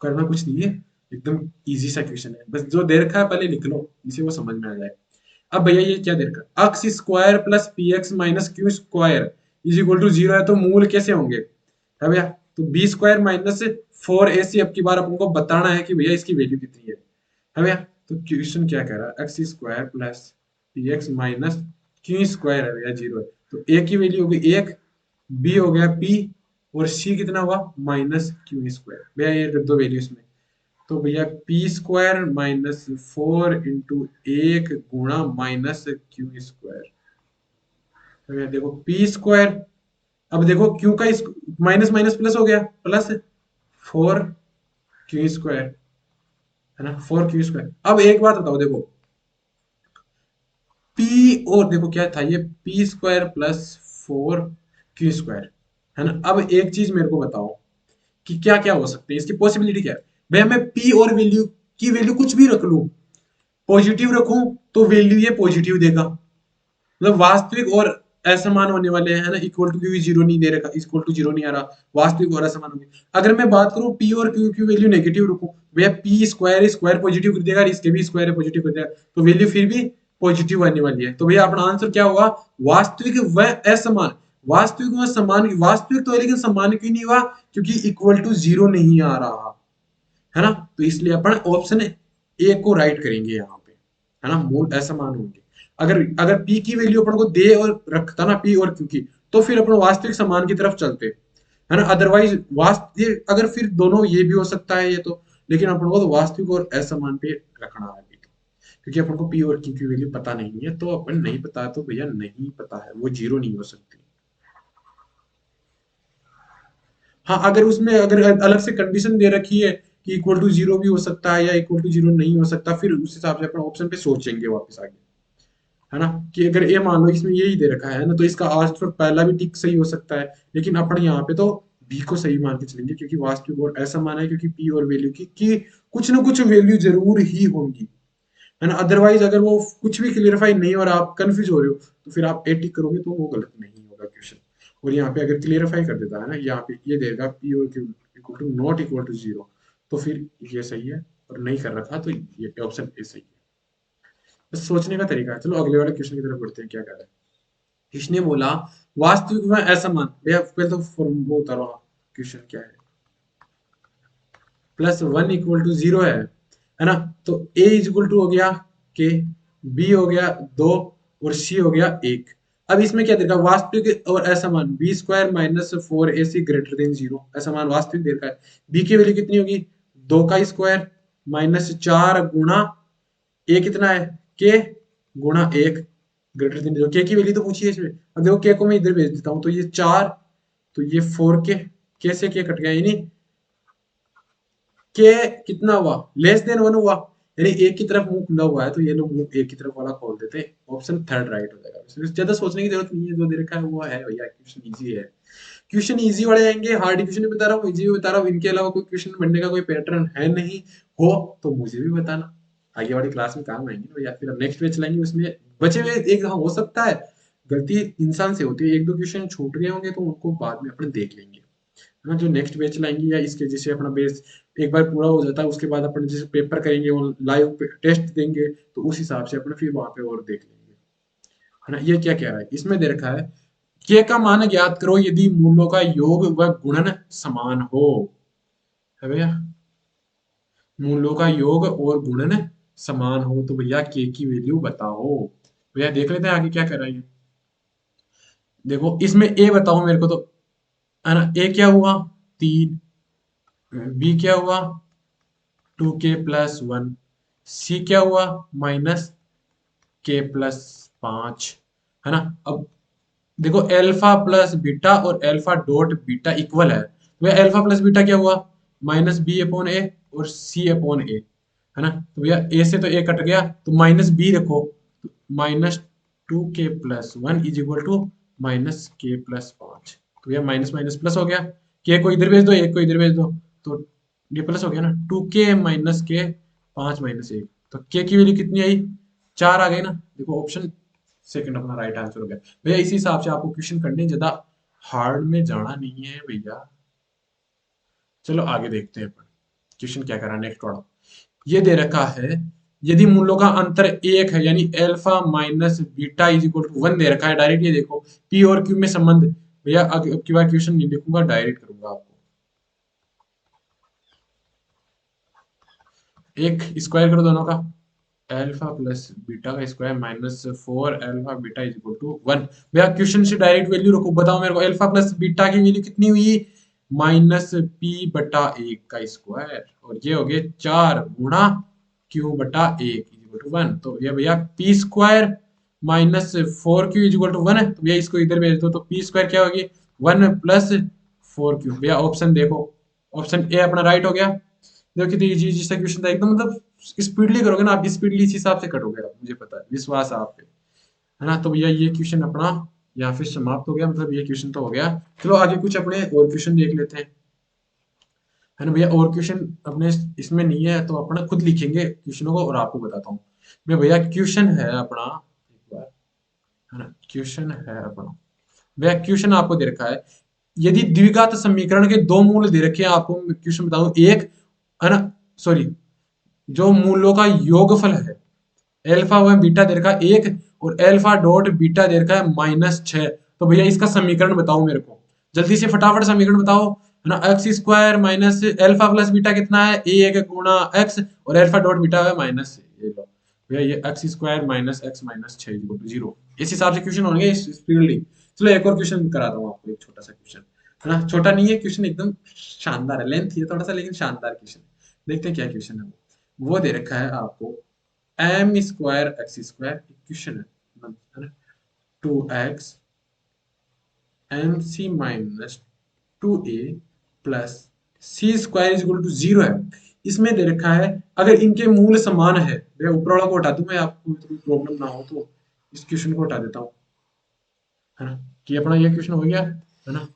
A: करना कुछ नहीं है, एकदम इजी सा क्वेश्चन है, बस जो दे रखा है पहले लिख लो, इसे वो समझ में आ जाए। अब भैया ये क्या दे रखा, x square plus p x minus q square is equal to 0 है, तो मूल कैसे होंगे, है भैया, तो बी स्क्वायर माइनस 4ac, अब की बार अपन को बताना है कि भैया इसकी वैल्यू कितनी है भैया। तो क्वेश्चन क्या कह रहा है, x square plus p x minus q square है भैया 0 है, तो ए की वैल्यू होगी 1, बी हो गया p, और सी कितना हुआ -क्यू स्क्वायर। भैया ये रख दो वैल्यू इसमें, तो भैया पी स्क्वायर -4 × 1 गुणा -क्यू स्क्वायर। तो भैया देखो पी स्क्वायर, अब देखो क्यू का माइनस माइनस प्लस हो गया, +4 क्यू स्क्वायर, है ना, 4 क्यू स्क्वायर। अब एक बात बताओ, देखो पी, और देखो क्या था ये, P square plus 4 Q square, है ना। अब एक चीज मेरे को बताओ कि क्या क्या हो सकते हैं, इसकी पॉसिबिलिटी क्या है। भैया मैं पी और वैल्यू की वैल्यू कुछ भी रख लूं, पॉजिटिव रखूं तो वैल्यू ये पॉजिटिव देगा, मतलब वास्तविक और असमान होने वाले हैं ना, इक्वल टू क्यू 0 नहीं दे रखा, इक्वल टू 0 नहीं आ रहा, वास्तविक और असमान होंगे। अगर मैं बात करूं पी और क्यू की वैल्यू नेगेटिव रखूं, भैया पी स्क्वायर स्क्वायर पॉजिटिव कर देगा, और इसके भी स्क्वायर पॉजिटिव कर देगा, तो वैल्यू फिर भी पॉजिटिव आने वाली है। तो भैया अपना आंसर क्या होगा, वास्तविक व असमान, वास्तविक व समान, वास्तविक तो है लेकिन समान क्यों नहीं हुआ, क्योंकि इक्वल टू 0 नहीं आ रहा, है ना। तो इसलिए अपन ऑप्शन ए को राइट करेंगे यहाँ पे, है ना, मूल असमान होंगे। अगर अगर पी की वैल्यू अपन को दे और रखता ना पी और क्यू की, तो फिर अपन वास्तविक समान की तरफ चलते, है ना। अदरवाइज वास्तविक अगर फिर दोनों ये भी हो सकता है ये तो, लेकिन अपन को तो वास्तविक और असमान पे रखना है अभी तो, क्योंकि अपन को पी और क्यू की वैल्यू पता नहीं है, तो अपन नहीं पता तो भैया नहीं पता है, वो 0 नहीं हो सकती। हाँ अगर उसमें अगर अलग से कंडीशन दे रखी है कि इक्वल टू 0 भी हो सकता है या इक्वल टू 0 नहीं हो सकता, फिर उस हिसाब से अपन ऑप्शन पे सोचेंगे वापस आगे, है ना। कि अगर ये मान लो इसमें यही दे रखा है ना, तो इसका आंसर पहला भी टिक सही हो सकता है, लेकिन अपन यहाँ पे तो बी को सही मान के चलेंगे, क्योंकि वास्तविक और ऐसा माना है, क्योंकि पी और वैल्यू की कि कुछ ना कुछ वैल्यू जरूर ही होंगी, है ना। अदरवाइज अगर वो कुछ भी क्लियरिफाई नहीं और आप कंफ्यूज हो रहे हो, तो फिर आप ए टिक करोगे तो वो गलत नहीं होगा क्वेश्चन। और यहाँ पे अगर क्लियरिफाई कर देता है ना, यहाँ पे ये देगा पी और q equal to not equal to 0, तो फिर ये सही है, और नहीं कर रखा तो ये ऑप्शन ए सही है। बस सोचने का तरीका है। चलो अगले वाले क्वेश्चन की तरफ बढ़ते हैं, क्या कह रहा है। इसने बोला वास्तविक में असमान, भैया पहले तो वो उतारो, क्वेश्चन क्या है। प्लस 1 इक्वल टू 0 है ना। तो a इज इक्वल टू हो गया k, b हो गया 2 और c हो गया 1। अब इसमें क्या दे रखा है, वास्तविक और असमान b square minus 4ac greater than 0, असमान वास्तविक दे रखा है। b की वैल्यू कितनी होगी, 2 का स्क्वायर माइनस 4 गुणा a कितना है, k गुणा 1 ग्रेटर देन 0। k की वैल्यू तो पूछी है इसमें। अब देखो k को मैं इधर भेज देता हूँ, तो ये 4, तो ये 4k, k से k कट गया, यानी के कितना हुआ, लेस देन 1 हुआ, यानी एक की तरफ मुंह खुला हुआ है, तो ये लोग मुंह एक की तरफ वाला खोल देते हैं। ऑप्शन थर्ड राइट हो जाएगा। इसमें ज्यादा सोचने की जरूरत नहीं है, जो दे रखा है वो है भैया, क्वेश्चन इजी है। क्वेश्चन इजी वाले आएंगे, हार्ड क्वेश्चन भी बता रहा हूँ, इजी भी बता रहा हूँ, इनके अलावा कोई क्वेश्चन बनने का कोई पैटर्न है नहीं, हो तो मुझे भी बताना, आगे वाली क्लास में काम आएंगे ना, या फिर अब नेक्स्ट पे चलाएंगे, उसमें बचे हुए एक, हाँ, हो सकता है गलती इंसान से होती है, एक दो क्वेश्चन छूट गए होंगे, तो उनको बाद में अपन देख लेंगे, है ना। जो नेक्स्ट बैच लाएंगे या इसके जैसे अपना बेस एक बार पूरा हो जाता है, उसके बाद अपन जैसे पेपर करेंगे और लाइव टेस्ट देंगे, तो उस हिसाब से अपन फिर वहां पे और देख लेंगे, है ना। ये क्या कह रहा है, इसमें दे रखा है के का मान ज्ञात करो यदि मूलों का योग व गुणन समान हो, है भैया, मूलों का योग और गुणन समान हो, तो भैया के की वैल्यू बताओ। भैया देख लेते हैं आगे क्या कर रहा है ये। देखो इसमें ए बताओ मेरे को, तो है ना, ए क्या हुआ 3, बी क्या हुआ 2k+1, सी क्या हुआ -k+5, है ना। अब देखो अल्फा प्लस बीटा और अल्फा डॉट बीटा इक्वल है, तो भैया अल्फा प्लस बीटा क्या हुआ -b/a और c/a, है ना। तो भैया a से तो a कट गया, तो -b रखो, तो -2k+1 is equal to -k+5, तो भैया माइनस माइनस प्लस हो गया, k को इधर भेज दो, एक को इधर भेज दो, तो ये प्लस हो गया ना, 2k माइनस के 5 - 1, तो k की वैल्यू कितनी आई, 4 आ गई ना। देखो ऑप्शन सेकंड अपना राइट आंसर हो गया भैया। इसी हिसाब से आपको क्वेश्चन करने, ज्यादा हार्ड में जाना नहीं है भैया। चलो आगे देखते हैं अपन क्वेश्चन क्या करा नेक्स्ट वाला। ये दे रखा है यदि मूलों का अंतर 1 है, यानी alpha minus beta is equal to 1 दे रखा है। डायरेक्ट ये देखो पी और क्यू में संबंध, भैया अब की बार क्वेश्चन नहीं लिखूंगा, डायरेक्ट करूंगा आपको। एक स्क्वायर करो दोनों का, अल्फा प्लस बीटा का square -4 alpha beta is equal to 1। भैया क्वेश्चन से डायरेक्ट वैल्यू रखो, बताओ मेरे को अल्फा प्लस बीटा की वैल्यू कितनी हुई, -p/1 का स्क्वायर, और ये हो गए 4 गुणा q/1 इज इक्वल टू 1। तो ये भैया p square -4q is equal to 1 है, तो भैया इसको इधर भेज दो, तो पी स्क्वायर क्या होगी 1 प्लस 4q। भैया ऑप्शन देखो, ऑप्शन ए अपना राइट हो गया। देखो कितनी इजी इजी सा क्वेश्चन था एकदम, मतलब स्पीडली करोगे ना आप, स्पीडली इस हिसाब से कटोगे आप, मुझे पता है, विश्वास है आप पे, है ना। तो भैया ये क्वेश्चन अपना यहाँ फिर समाप्त हो गया, मतलब ये क्वेश्चन तो हो गया। चलो आगे कुछ अपने और क्वेश्चन देख लेते हैं, है ना भैया। और क्वेश्चन अपने इसमें नहीं है, तो अपना खुद लिखेंगे क्वेश्चनों को और आपको बताता हूँ मैं। भैया क्वेश्चन है अपना, एक बार, है ना, क्वेश्चन है अपना, भैया क्वेश्चन आपको दे रखा है यदि द्विघात समीकरण के दो मूल दे रखे हैं आपको, क्वेश्चन बताऊं एक, है ना, सॉरी, जो मूलों का योगफल है, अल्फा व बीटा दे रखा है 1 और अल्फा डॉट बीटा दे रखा है -6, तो भैया इसका समीकरण बताओ मेरे को, जल्दी से फटाफट समीकरण बताओ, है ना। X square minus alpha plus beta कितना है 1 गुणा एक्स, और अल्फा डॉट बीटा है माइनस, ये लो भैया, ये x square minus x minus 6 equal to 0। इस हिसाब से क्वेश्चन होंगे स्पीडली। चलो एक और क्वेश्चन कराता हूँ आपको, एक छोटा सा क्वेश्चन, है ना, छोटा नहीं है क्वेश्चन, एकदम शानदार है, लेंथ है थोड़ा सा लेकिन शानदार क्वेश्चन। देखते हैं क्या क्वेश्चन है वो दे रखा है आपको m square x square equation है ना, 2x m c minus 2a plus c square is equal to 0 है। इसमें दे रखा है अगर इनके मूल समान है, भैया ऊपर वाला को हटा दूं मैं, आपको प्रॉब्लम ना हो तो इस क्वेश्चन को हटा देता हूँ, है ना, कि अपना ये क्वेश्चन हो गया, है ना।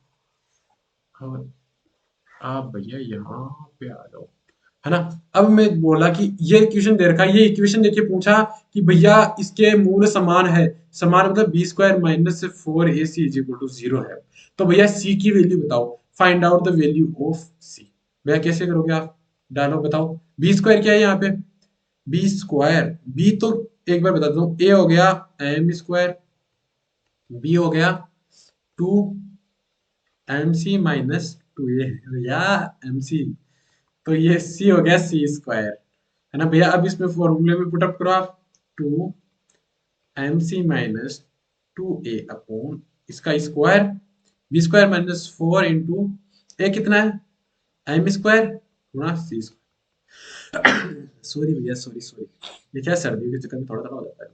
A: और आप भैया यहाँ पे आ जाओ, है ना। अब मैं बोला कि ये इक्वेशन दे रखा है, ये इक्वेशन देके पूछा कि भैया इसके मूल समान है, समान मतलब B square minus 4ac is equal to 0 है, तो भैया सी की वैल्यू बताओ, find out the value of C. भैया कैसे करोगे आप, डायलॉग बताओ। बी स्क्वायर क्या है यहाँ पे, बी स्क्वायर, बी तो एक बार बता दो, ए हो गया एम स्क्वायर, बी हो गया 2 एम सी माइनस 2a, भैया एम सी तो ये सी हो गया सी स्क्वायर, है ना भैया। अब इसमें फॉर्मूले में पुटअप करो आप, 2mc - 2a अपॉन इसका square, b square minus 4 into a कितना है, एम स्क्वायर गुणा सी स्क्वायर। सॉरी भैया, सॉरी सॉरी, ये क्या सर्दी के चक्कर में थोड़ा थोड़ा हो जाता है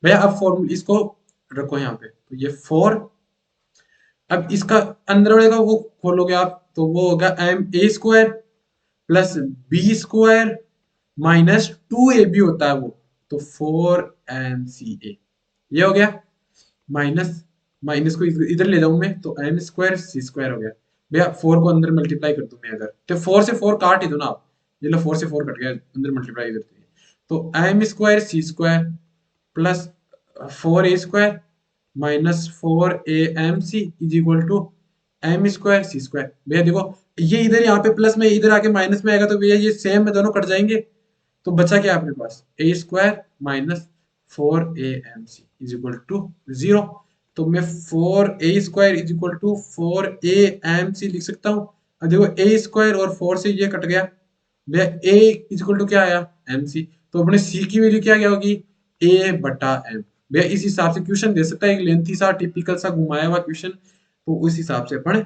A: भैया। अब फॉर्मूला इसको रखो यहाँ पे, तो ये 4, अब इसका अंदर वाले का वो खोलोगे आप, तो वो होगा m a square plus b square minus 2 a b होता है वो, तो 4mca, ये हो गया। माइनस माइनस को इधर ले जाऊं मैं, तो एम स्क्वायर सी स्क्वायर हो गया भैया। 4 को अंदर मल्टीप्लाई कर दूं मैं अगर, तो 4 से 4 काट ही दो ना आप, ये लो 4 से 4 कट गया, अंदर मल्टीप्लाई करते हैं, तो m square c square plus 4a² minus 4amc is equal to m square c square. भैया देखो, ये इधर यहाँ पे प्लस में, इधर आके माइनस में आएगा, तो भैया ये सेम में दोनों कट जाएंगे, तो बचा क्या अपने पास, a² minus 4amc is equal to 0। तो मैं 4a² is equal to 4amc लिख सकता हूँ। अब देखो a² और 4 से ये कट गया भैया, a इज इक्वल टू क्या आया, mc, तो अपने c की वैल्यू क्या होगी, a बटा m। भैया इस हिसाब से क्वेश्चन दे सकता है, एक लेंथी सा टिपिकल सा घुमाया हुआ क्वेश्चन, तो उस हिसाब से अपन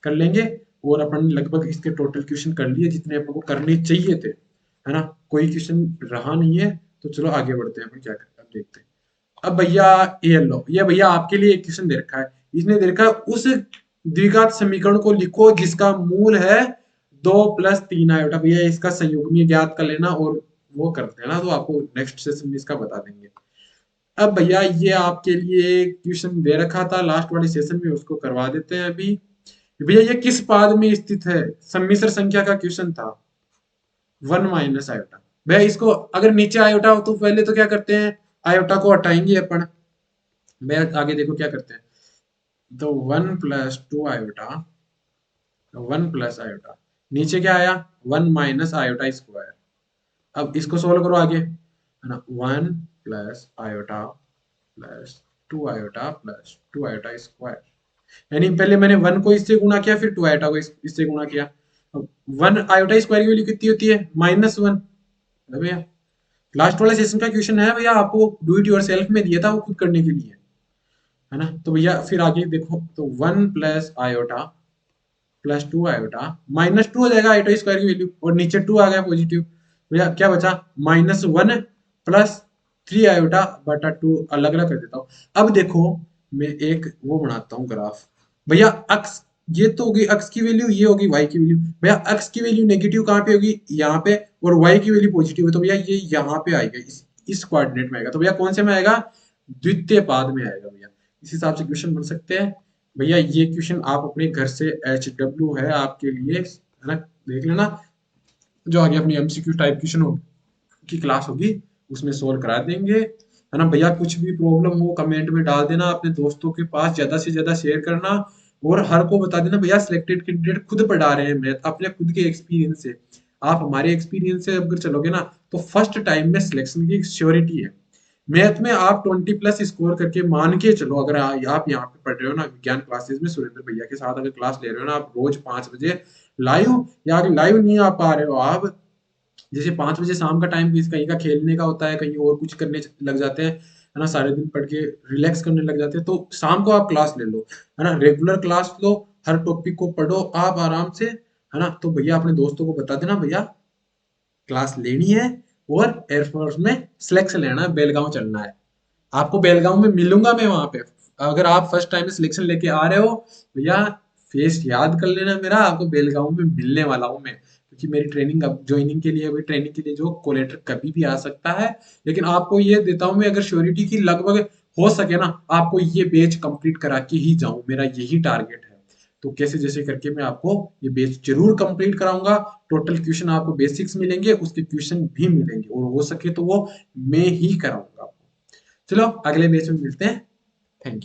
A: कर लेंगे। और अपन लगभग इसके टोटल क्वेश्चन कर लिए जितने अपन को करने चाहिए थे, है ना, कोई क्वेश्चन रहा नहीं है। तो चलो आगे बढ़ते हैं, अपन क्या करते हैं देखते हैं। अब भैया ये लो, ये भैया आपके लिए एक क्वेश्चन दे रखा है, इसने दे रखा है उस द्विघात समीकरण को लिखो जिसका मूल है 2 + 3 i। भैया इसका संयुग्मी ज्ञात कर लेना, और वो करते हैं ना, तो आपको नेक्स्ट सेशन में इसका बता देंगे। अब भैया ये आपके लिए क्वेश्चन दे रखा था लास्ट वाले सेशन में, उसको करवा देते हैं अभी। भैया ये किस पाद में स्थित है, सम्मिश्र संख्या का क्वेश्चन था, 1 - आयोटा। भैया इसको अगर नीचे आयोटा हो तो पहले तो क्या करते हैं, आयोटा को हटाएंगे अपन। भैया आगे देखो क्या करते हैं, तो 1 + 2 आयोटा, 1 + आयोटा, नीचे क्या आया, 1 - आयोटा स्क्वायर। अब इसको सोल्व करो आगे, है ना, 1 + iota plus 2 iota plus 2 iota square. यानी पहले मैंने 1 को इससे गुणा किया, फिर 2 आयोटा को इससे गुणा किया। अब 1 आयोटा स्क्वायर की वैल्यू कितनी होती है, -1। भैया लास्ट वाले सेशन का क्वेश्चन है भैया, आपको डू इट योर सेल्फ में दिया था, वो खुद करने के लिए, है ना। तो भैया फिर आगे देखो, तो 1 + आयोटा प्लस 2 आयोटा -2 हो जाएगा आयोटा स्क्वायर की वैल्यू, और नीचे 2 आ गया पॉजिटिव। भैया क्या बचा, -1 प्लस 3 आयोटा बटा 2, अलग अलग कर देता हूँ। अब देखो मैं एक वो बनाता हूँ ग्राफ, भैया अक्स, ये तो होगी अक्स की वैल्यू, ये होगी वाई की वैल्यू। भैया अक्स की वैल्यू नेगेटिव कहाँ पे होगी, यहाँ पे, और वाई की वैल्यू पॉजिटिव है, तो भैया ये यहाँ पे आएगा, इस कोऑर्डिनेट में आएगा। तो भैया कौन से में आएगा, द्वितीय पाद में आएगा भैया। इस हिसाब से क्वेश्चन बन सकते हैं। भैया ये क्वेश्चन आप अपने घर से HW है आपके लिए, है ना, देख लेना, जो आगे अपनी MCQ टाइप क्वेश्चन की क्लास होगी उसमें सोल्व करा देंगे, है ना। भैया कुछ भी प्रॉब्लम हो कमेंट में डाल देना, अपने दोस्तों के पास ज्यादा से ज्यादा शेयर करना, और हर को बता देना भैया सिलेक्टेड कैंडिडेट खुद पढ़ा रहे हैं मैथ अपने खुद के एक्सपीरियंस से। आप हमारे एक्सपीरियंस से अगर चलोगे ना, तो फर्स्ट टाइम में सिलेक्शन की श्योरिटी है। मैथ में आप 20+ स्कोर करके मान के चलो, अगर आप यहाँ पे पढ़ रहे हो ना विज्ञान क्लासेस में, सुरेंद्र भैया के साथ अगर क्लास ले रहे हो ना आप रोज 5 बजे लाइव, या अगर लाइव नहीं आ पा रहे हो आप, जैसे 5 बजे शाम का टाइम कहीं का खेलने का होता है, कहीं और कुछ करने लग जाते हैं, है ना, सारे दिन पढ़ के रिलैक्स करने लग जाते हैं, तो शाम को आप क्लास ले लो, है ना, रेगुलर क्लास लो, हर टॉपिक को पढ़ो आप आराम से, है ना। तो भैया अपने दोस्तों को बता देना भैया क्लास लेनी है, और एयरफोर्स में सिलेक्शन लेना है, बेलगांव चलना है। आपको बेलगांव में मिलूंगा मैं वहां पे, अगर आप फर्स्ट टाइम में सिलेक्शन लेके आ रहे हो भैया, फेस याद कर लेना मेरा, आपको बेलगांव में मिलने वाला हूँ मैं, क्योंकि मेरी ट्रेनिंग अब ज्वाइनिंग के लिए, अभी ट्रेनिंग के लिए जो कोलेटर कभी भी आ सकता है। लेकिन आपको ये देता हूँ मैं, अगर श्योरिटी की लगभग हो सके ना, आपको ये बैच कंप्लीट करा के ही जाऊं, मेरा यही टारगेट है। तो कैसे जैसे करके मैं आपको ये बैच जरूर कंप्लीट कराऊंगा। टोटल क्वेश्चन आपको बेसिक्स मिलेंगे, उसके क्वेश्चन भी मिलेंगे, और हो सके तो वो मैं ही कराऊंगा आपको। चलो अगले बैच में मिलते हैं।